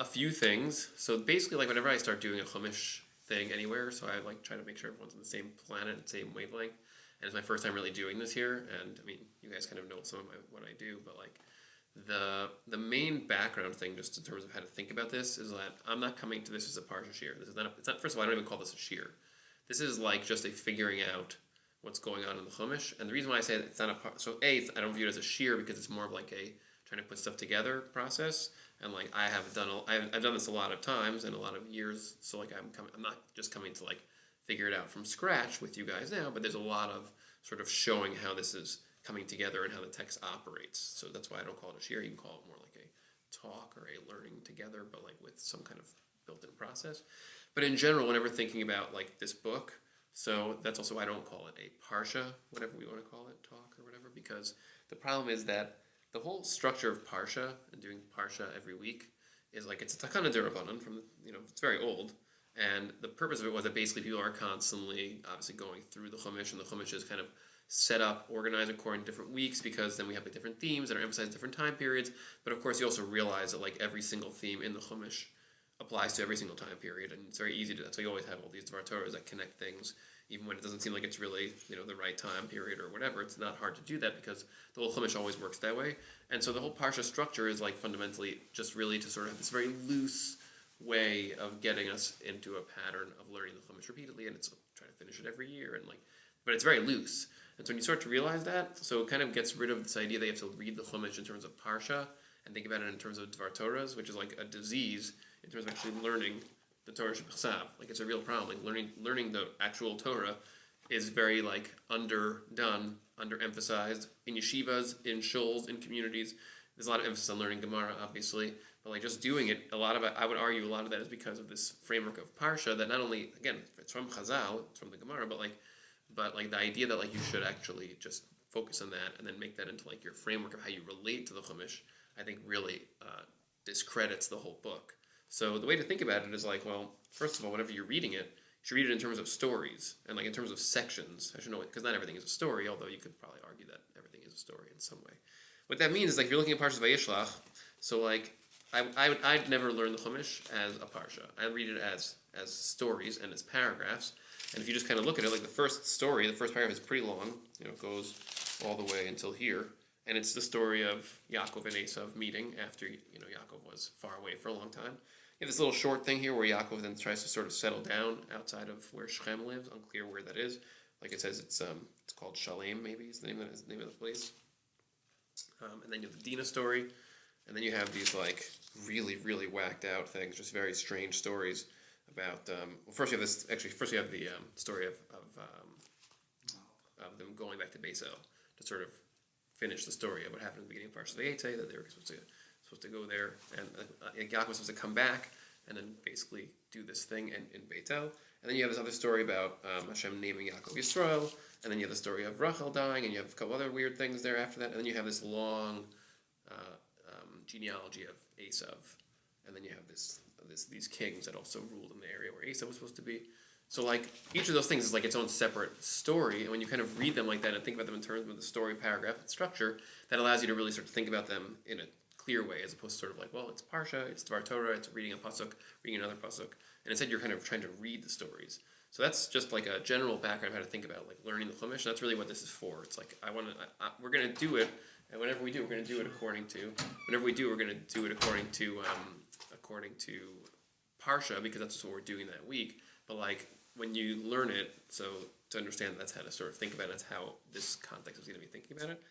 A few things. So basically, like whenever I start doing a Chumash thing anywhere, so I like try to make sure everyone's on the same planet, same wavelength. And it's my first time really doing this here, and I mean, you guys kind of know some of what I do, but like the main background thing, just in terms of how to think about this, is that I'm not coming to this as a Parsha shear. This is not. It's not. First of all, I don't even call this a shear. This is like just a figuring out what's going on in the Chumash. And the reason why I say that it's not a so I don't view it as a shear because it's more of like a trying to put stuff together process. And like I've done this a lot of times and a lot of years. So like I'm not just coming to like figure it out from scratch with you guys now, but there's a lot of sort of showing how this is coming together and how the text operates. So that's why I don't call it a shear. You can call it more like a talk or a learning together, but like with some kind of built-in process. But in general, whenever thinking about like this book, so that's also why I don't call it a Parsha, whatever we want to call it, talk or whatever, because the problem is that the whole structure of Parsha and doing Parsha every week is like it's a takana d'Rabbanan from it's very old, and the purpose of it was that basically people are constantly obviously going through the Chumash, and the Chumash is kind of set up, organized according to different weeks because then we have like different themes that are emphasized different time periods. But of course, you also realize that like every single theme in the Chumash applies to every single time period, and it's very easy to do that. So you always have all these Dvar Torahs that connect things, even when it doesn't seem like it's really the right time period or whatever. It's not hard to do that because the whole Chumash always works that way. And so the whole Parsha structure is like fundamentally just really to sort of have this very loose way of getting us into a pattern of learning the Chumash repeatedly, and it's trying to finish it every year, and like, but it's very loose. And so when you start to realize that, so it kind of gets rid of this idea that you have to read the Chumash in terms of Parsha and think about it in terms of Dvar Torahs, which is like a disease in terms of actually learning the Torah Shebchsav. Like it's a real problem. Like learning the actual Torah is very like underdone, underemphasized in yeshivas, in shuls, in communities. There's a lot of emphasis on learning Gemara, obviously, but like just doing it, a lot of it, I would argue, a lot of that is because of this framework of Parsha that not only, again, it's from Chazal, it's from the Gemara, but like the idea that like you should actually just focus on that and then make that into like your framework of how you relate to the Chumash, I think really discredits the whole book. So the way to think about it is like, well, first of all, whenever you're reading it, you should read it in terms of stories and like in terms of sections. I should know it because not everything is a story, although you could probably argue that everything is a story in some way. What that means is like you're looking at Parshas Vayishlach, so like I'd never learn the Chumash as a Parsha. I read it as stories and as paragraphs. And if you just kind of look at it, like the first story, the first paragraph is pretty long. It goes all the way until here. And it's the story of Yaakov and Esav meeting after, Yaakov was far away for a long time. You have this little short thing here where Yaakov then tries to sort of settle down outside of where Shechem lives. Unclear where that is. Like it says, it's called Shalem, maybe is the name of the place. And then you have the Dinah story. And then you have these like really, really whacked out things, just very strange stories about. First you have this. Actually, first you have the story of them going back to Beis El to sort of finish the story of what happened at the beginning of Parsha Vayetze, that they were supposed to go there, and Yaakov was supposed to come back and then basically do this thing in Beit El. And then you have this other story about Hashem naming Yaakov Yisrael, and then you have the story of Rachel dying, and you have a couple other weird things there after that, and then you have this long genealogy of Esav, and then you have these kings that also ruled in the area where Esav was supposed to be. So like each of those things is like its own separate story, and when you kind of read them like that and think about them in terms of the story, paragraph, and structure, that allows you to really start to think about them in a clear way, as opposed to sort of like, well, it's Parsha, it's Dvar Torah, it's reading a pasuk, reading another pasuk, and instead you're kind of trying to read the stories. So that's just like a general background of how to think about like learning the Chumash. That's really what this is for. It's like we're going to do it, and whenever we do, we're going to do it according to. Whenever we do, we're going to do it according to Parsha, because that's just what we're doing that week. But like when you learn it, so to understand that's how to sort of think about it, that's how this context is going to be thinking about it.